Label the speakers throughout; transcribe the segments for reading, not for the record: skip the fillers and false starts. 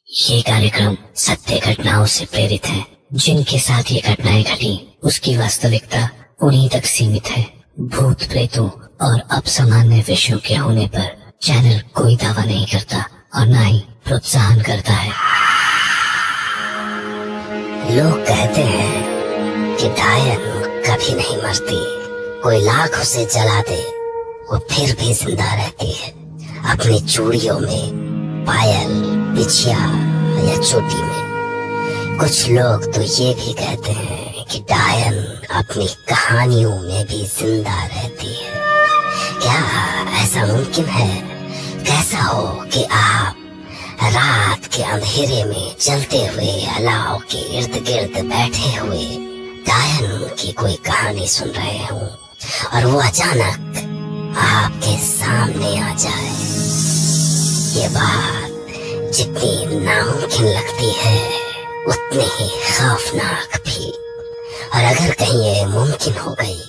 Speaker 1: ये कार्यक्रम सत्य घटनाओं से प्रेरित है। जिनके साथ ये घटनाएं घटी उसकी वास्तविकता उन्हीं तक सीमित है। भूत प्रेतों और असामान्य विषयों के होने पर चैनल कोई दावा नहीं करता और न ही प्रोत्साहन करता है। लोग कहते हैं कि डायन कभी नहीं मरती, कोई लाख उसे जला दे वो फिर भी जिंदा रहती है। अपनी चूड़ियों में, पायल, बिछिया या चोटी में। कुछ लोग तो ये भी कहते हैं कि डायन अपनी कहानियों में भी जिंदा रहती है। क्या ऐसा मुमकिन है? कैसा हो कि आप रात के अंधेरे में जलते हुए अलाव के इर्द गिर्द बैठे हुए डायन की कोई कहानी सुन रहे हो और वो अचानक आपके सामने आ जाए। ये बात जितनी नामुमकिन लगती है उतनी ही खौफनाक भी। और अगर कहीं ये मुमकिन हो गई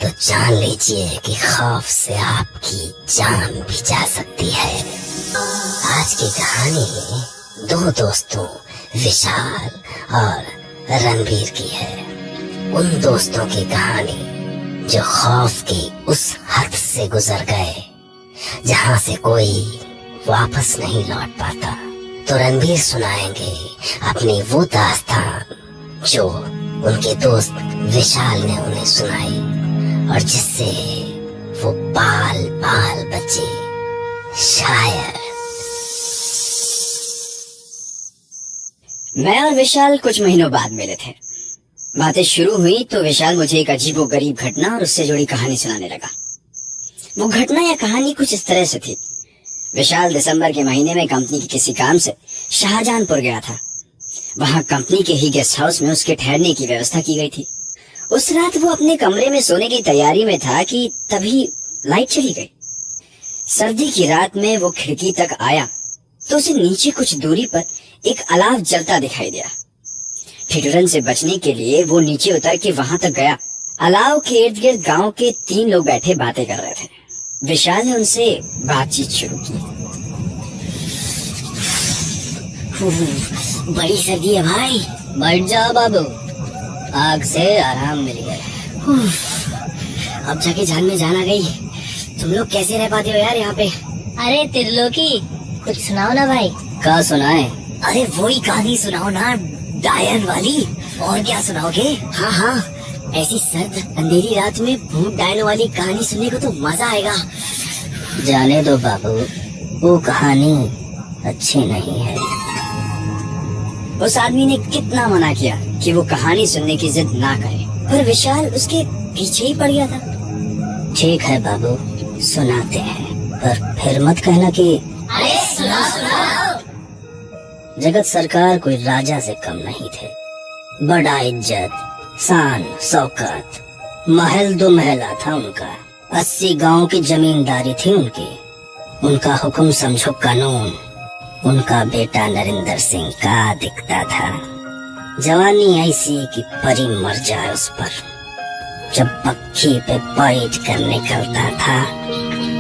Speaker 1: तो जान लीजिए कि खौफ से आपकी जान भी जा सकती है। आज की कहानी दो दोस्तों विशाल और रणबीर की है। उन दोस्तों की कहानी जो खौफ की उस हद से गुजर गए जहां से कोई वापस नहीं लौट पाता। तो रणबीर सुनाएंगे अपनी वो दास्तान जो उनके दोस्त विशाल ने उन्हें सुनाई और जिससे वो बाल बाल बचे। शायद
Speaker 2: मैं और विशाल कुछ महीनों बाद मिले थे। बातें शुरू हुई तो विशाल मुझे एक अजीबोगरीब घटना और उससे जुड़ी कहानी सुनाने लगा। वो घटना या कहानी कुछ इस तरह से थी। विशाल दिसंबर के महीने में कंपनी के किसी काम से शाहजहांपुर गया था। वहां कंपनी के ही गेस्ट हाउस में उसके ठहरने की व्यवस्था की गई थी। उस रात वो अपने कमरे में सोने की तैयारी में था कि तभी लाइट चली गई। सर्दी की रात में वो खिड़की तक आया तो उसे नीचे कुछ दूरी पर एक अलाव जलता दिखाई दिया। ठिठुरन से बचने के लिए वो नीचे उतर के वहां तक गया। अलाव के इर्द गिर्द गाँव के 3 लोग बैठे बातें कर रहे थे। विशाल ने उनसे बातचीत शुरू की।
Speaker 1: बड़ी सर्दी है भाई,
Speaker 2: बैठ जाओ बाबू, आग से आराम मिल गया।
Speaker 1: अब जाके जान में जान आ गई। तुम लोग कैसे रह पाते हो यार यहाँ पे?
Speaker 3: अरे त्रिलोकी, कुछ सुनाओ ना भाई।
Speaker 2: क्या सुनाए?
Speaker 1: अरे वही कहानी सुनाओ ना, डायन वाली। और क्या सुनाओगे? हाँ हाँ, ऐसी सर्द अंधेरी रात में भूत डायन वाली कहानी सुनने को तो मजा आएगा।
Speaker 2: जाने दो बाबू, वो कहानी अच्छी नहीं है। उस आदमी ने कितना मना किया कि वो कहानी सुनने की जिद ना करे, पर विशाल उसके पीछे ही पड़ गया था। ठीक है बाबू, सुनाते हैं, पर फिर मत कहना कि
Speaker 3: अरे सुनाओ।
Speaker 2: जगत सरकार कोई राजा से कम नहीं थे। बड़ा इज्जत, शान, शौकत, महल 2 महला था उनका। 80 गांव की जमींदारी थी उनकी। उनका हुक्म समझो कानून। उनका बेटा नरेंद्र सिंह का दिखता था। जवानी ऐसी कि परी मर जाए उस पर। जब पक्की पे बैठ कर निकलता था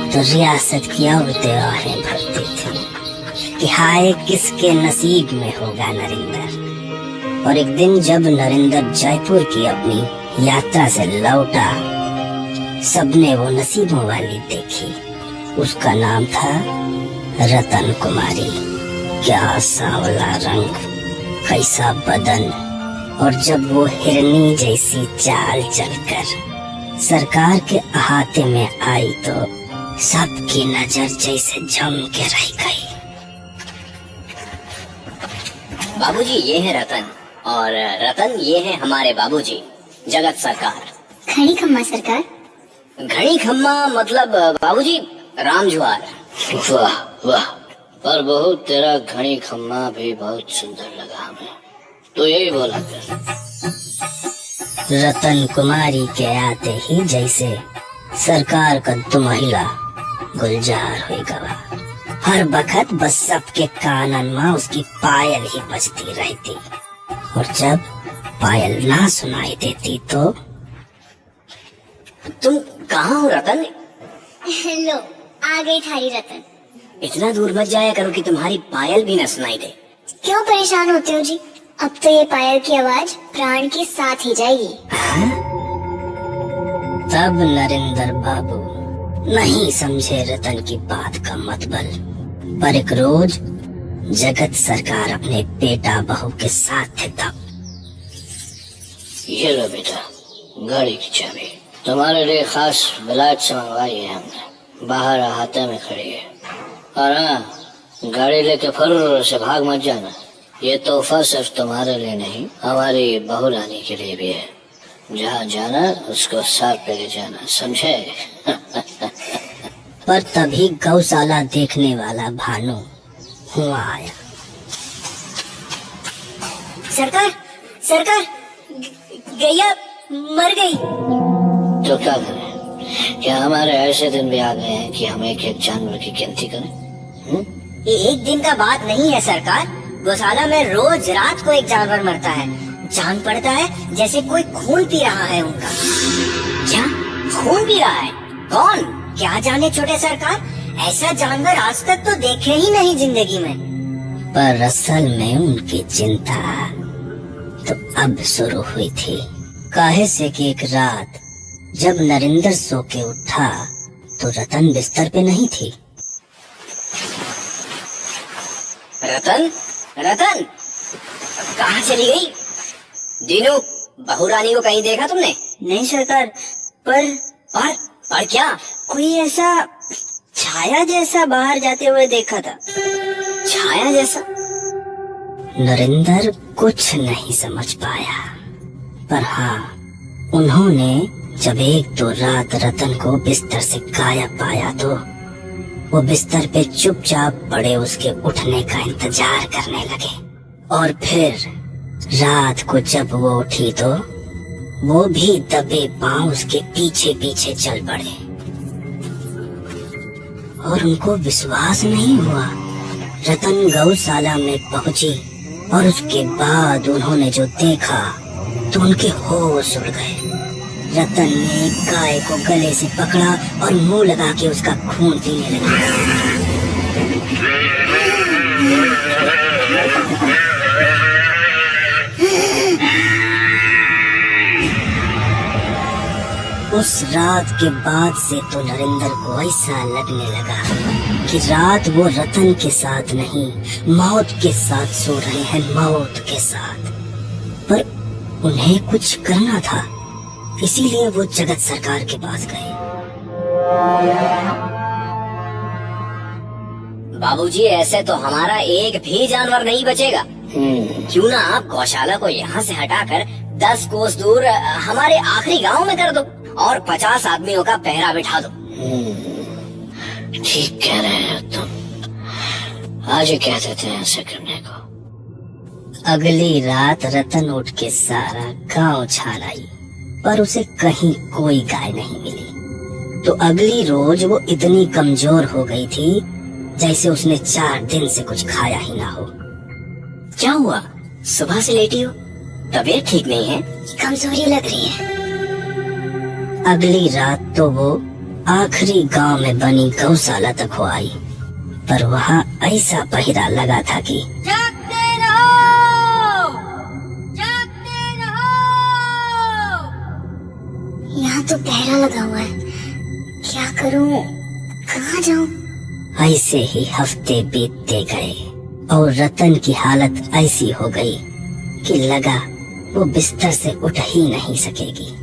Speaker 2: तो रियासत की औरतें आहें भरती थी कि हाय किसके नसीब में होगा नरेंद्र। और एक दिन जब नरेंद्र जयपुर की अपनी यात्रा से लौटा, सबने वो नसीबों वाली देखी। उसका नाम था रतन कुमारी। क्या सांवला रंग, कैसा बदन, और जब वो हिरनी जैसी चाल चलकर सरकार के अहाते में आई तो सबकी नजर जैसे जम के रह गई। बाबूजी, ये है रतन, और रतन ये है हमारे बाबूजी जगत सरकार।
Speaker 3: खड़ी खम्मा सरकार।
Speaker 2: घड़ी खम्मा मतलब बाबूजी राम जुआर।
Speaker 4: वाह वाह, पर बहू तेरा घड़ी खम्मा भी बहुत सुंदर लगा हमें, तो यही बोला कर।
Speaker 2: रतन कुमारी के आते ही जैसे सरकार का 2 महिला गुलजार हो गवा। हर बखत बस सबके कानन में उसकी पायल ही बजती रहती, और जब पायल ना सुनाई देती तो
Speaker 1: तुम कहाँ हो रतन?
Speaker 3: लो, आ गई थारी रतन।
Speaker 1: इतना दूर मत जाया करो कि तुम्हारी पायल भी न सुनाई दे।
Speaker 3: क्यों परेशान होते हो जी? अब तो ये पायल की आवाज प्राण के साथ ही जाएगी।
Speaker 2: तब नरेंद्र बाबू नहीं समझे रतन की बात का मतबल। पर एक रोज जगत सरकार अपने बेटा बहू के साथ थे तब।
Speaker 4: ये लो बेटा, गाड़ी की चाबी तुम्हारे लिए खास बिलाट से मंगवाई है हमने, बाहर अहाते में खड़ी है। और हाँ, गाड़ी लेके फुर्र से भाग मत जाना। ये तोहफा सिर्फ तुम्हारे लिए नहीं, हमारी बहू रानी के लिए भी है। जहाँ जाना उसको साथ पे ले जाना, समझे?
Speaker 2: पर तभी गौशाला देखने वाला भानु हुआ आया।
Speaker 3: सरकार, सरकार, गैया मर गई।
Speaker 4: तो क्या करें? क्या हमारे ऐसे दिन भी आ गए हैं कि हम एक एक जानवर की गिनती करें?
Speaker 2: ये एक दिन का बात नहीं है सरकार। गौशाला में रोज रात को एक जानवर मरता है। जान पड़ता है जैसे कोई खून पी रहा है उनका। क्या खून पी रहा है? कौन? क्या जाने छोटे सरकार, ऐसा जानवर आज तक तो देखे ही नहीं जिंदगी में। पर असल में उनकी चिंता तो अब शुरू हुई थी। काहे से कि एक रात जब नरेंद्र सो के उठा तो रतन बिस्तर पे नहीं थी।
Speaker 5: रतन, रतन, कहाँ चली गई? दीनू, बहू रानी को कहीं देखा तुमने?
Speaker 2: नहीं सरकार, पर
Speaker 5: क्या?
Speaker 2: कोई ऐसा छाया जैसा बाहर जाते हुए देखा था।
Speaker 5: छाया जैसा?
Speaker 2: नरेंद्र कुछ नहीं समझ पाया। पर हाँ, उन्होंने जब एक दो रात रतन को बिस्तर से गायब पाया तो वो बिस्तर पे चुपचाप पड़े उसके उठने का इंतजार करने लगे। और फिर रात को जब वो उठी तो वो भी दबे पांव उसके पीछे पीछे चल पड़े। और उनको विश्वास नहीं हुआ। रतन गौशाला में पहुंची और उसके बाद उन्होंने जो देखा तो उनके होश उड़ गए। रतन ने एक गाय को गले से पकड़ा और मुंह लगा के उसका खून पीने लगा। उस रात के बाद से तो नरेंद्र को ऐसा लगने लगा कि रात वो रतन के साथ नहीं, मौत के साथ सो रहे हैं, मौत के साथ। पर उन्हें कुछ करना था, इसीलिए वो जगत सरकार के पास गए।
Speaker 5: बाबूजी, ऐसे तो हमारा एक भी जानवर नहीं बचेगा। क्यों ना आप गौशाला को यहाँ से हटाकर 10 कोस दूर हमारे आखिरी गांव में कर दो और 50 आदमियों का पहरा बिठा दो।
Speaker 4: ठीक कह रहे हो तुम। आज ही कह देते हैं ऐसे करने को।
Speaker 2: अगली रात रतन उठ के सारा गांव छान आई, पर उसे कहीं कोई गाय नहीं मिली। तो अगली रोज वो इतनी कमजोर हो गई थी जैसे उसने 4 दिन से कुछ खाया ही ना हो।
Speaker 5: क्या हुआ? सुबह से लेटी हो? तबीयत ठीक नहीं है?
Speaker 3: कमजोरी लग रही है।
Speaker 2: अगली रात तो वो आखिरी गांव में बनी गौशाला तक हो आई, पर वहाँ ऐसा पहरा लगा था कि
Speaker 6: जागते रहो, जागते रहो।
Speaker 3: यहाँ तो पहरा लगा हुआ है, क्या करूँ, कहाँ जाऊँ?
Speaker 2: ऐसे ही हफ्ते बीतते गए और रतन की हालत ऐसी हो गई कि लगा वो बिस्तर से उठ ही नहीं सकेगी।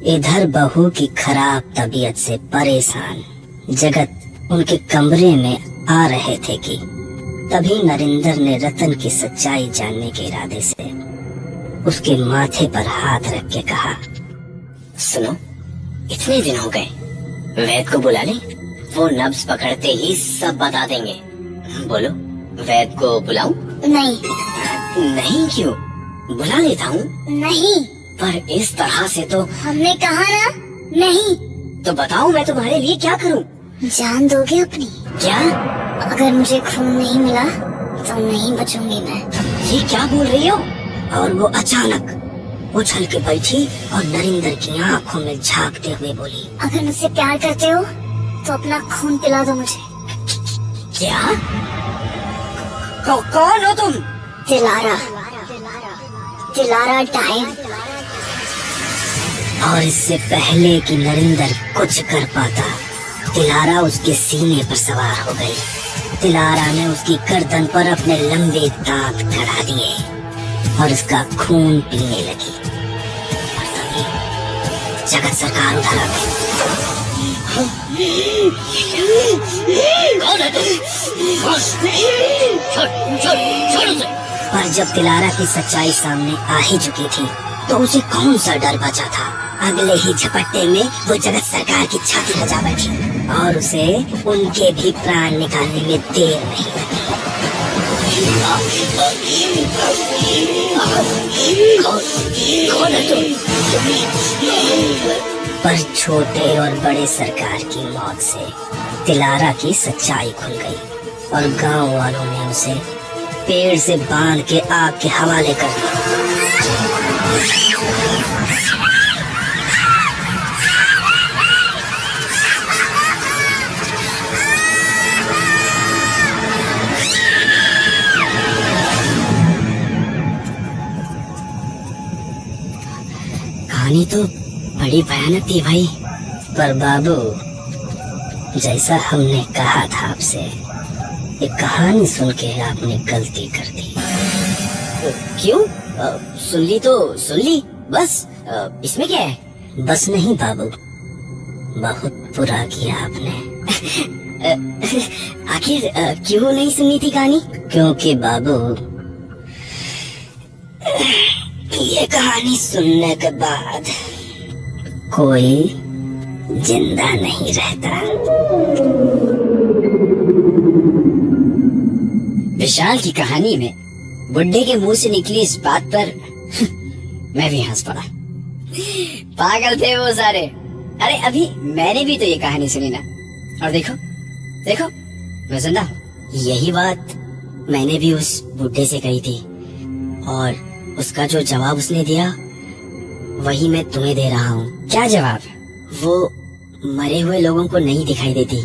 Speaker 2: इधर बहू की खराब तबीयत से परेशान जगत उनके कमरे में आ रहे थे कि तभी नरेंद्र ने रतन की सच्चाई जानने के इरादे से उसके माथे पर हाथ रख के कहा,
Speaker 5: सुनो, इतने दिन हो गए, वैद को बुला ले, वो नब्ज पकड़ते ही सब बता देंगे। बोलो, वैद को बुलाऊं?
Speaker 3: नहीं।
Speaker 5: नहीं क्यों? बुला लेता हूँ।
Speaker 3: नहीं।
Speaker 5: पर इस तरह से तो
Speaker 3: हमने कहा ना, नहीं।
Speaker 5: तो बताओ, मैं तुम्हारे लिए क्या करूँ?
Speaker 3: जान दोगे अपनी?
Speaker 5: क्या?
Speaker 3: अगर मुझे खून नहीं मिला तो नहीं बचूंगी मैं।
Speaker 5: ये क्या बोल रही हो?
Speaker 2: और वो अचानक उछल के बैठी और नरेंद्र की आंखों में झांकते हुए बोली,
Speaker 3: अगर मुझसे प्यार करते हो तो अपना खून पिला दो मुझे।
Speaker 5: क्या? कौन हो तुम?
Speaker 3: दिलारा, दिलारा डायन।
Speaker 2: और इससे पहले कि नरेंद्र कुछ कर पाता, तिलारा उसके सीने पर सवार हो गई। तिलारा ने उसकी गर्दन पर अपने लंबे दांत गड़ा दिए और उसका खून पीने लगी। और तभी जगत सरकार उधर आ गई।
Speaker 4: कौन है तुम? छोड़ उसे।
Speaker 2: पर जब तिलारा की सच्चाई सामने आ ही चुकी थी तो उसे कौन सा डर बचा था। अगले ही झपट्टे में वो जगत सरकार की छाती बजा बैठी और उसे उनके भी प्राण निकालने में देर नहीं लगी।
Speaker 4: कौन है तुम?
Speaker 2: पर छोटे और बड़े सरकार की मौत से तिलारा की सच्चाई खुल गई और गांव वालों ने उसे पेड़ से बांध के आग के हवाले कर दिया। कहानी तो बड़ी भयानक थी भाई, पर बाबू जैसा हमने कहा था आपसे, ये कहानी सुन के आपने गलती कर दी।
Speaker 5: क्यों? सुन ली तो सुन ली, बस इसमें क्या है?
Speaker 2: बस नहीं बाबू, बहुत बुरा किया आपने।
Speaker 5: आखिर क्यों नहीं सुनी थी कहानी?
Speaker 2: क्योंकि बाबू ये कहानी सुनने के बाद कोई जिंदा नहीं रहता।
Speaker 5: विशाल की कहानी में बुड्ढे के मुंह से निकली इस बात पर मैं भी हंस पड़ा। पागल थे वो सारे। अरे अभी मैंने भी तो ये कहानी सुनी ना, और देखो देखो मैं जिंदा हूँ।
Speaker 2: यही बात मैंने भी उस बुड्ढे से कही थी और उसका जो जवाब उसने दिया वही मैं तुम्हें दे रहा हूँ।
Speaker 5: क्या जवाब?
Speaker 2: वो मरे हुए लोगों को नहीं दिखाई देती,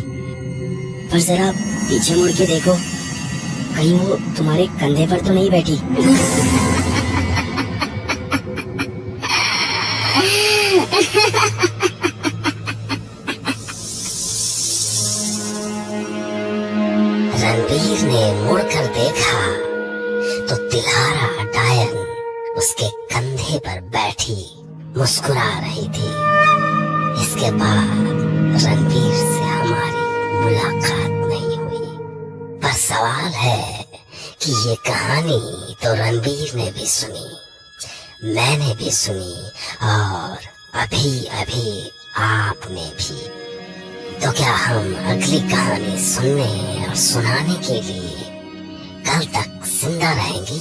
Speaker 2: पर जरा पीछे मुड़ के देखो, कहीं वो तुम्हारे कंधे पर तो नहीं बैठी। रणबीर ने मुड़कर देखा तो तिलारा डायन उसके कंधे पर बैठी मुस्कुरा रही थी। इसके बाद रणबीर से हमारी मुलाकात नहीं हुई, पर सवाल है कि ये कहानी तो रणबीर ने भी सुनी, मैंने भी सुनी और अभी अभी आपने भी। तो क्या हम अगली कहानी सुनने और सुनाने के लिए कल तक जिंदा रहेंगी?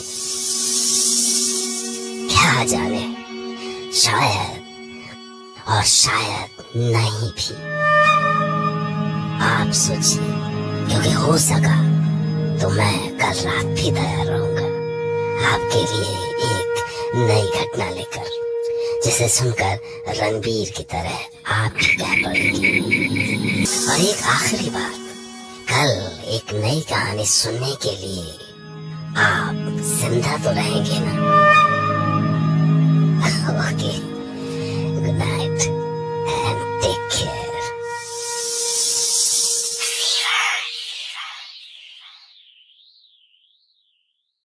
Speaker 2: क्या जाने, शायद और शायद नहीं भी। आप सोचिए, क्योंकि हो सका तो मैं कल रात भी तैयार रहूंगा आपके लिए एक नई घटना लेकर, जिसे सुनकर रणबीर की तरह आप भी कह पड़ेंगे। और एक आखिरी बात, कल एक नई कहानी सुनने के लिए आप जिंदा तो रहेंगे ना?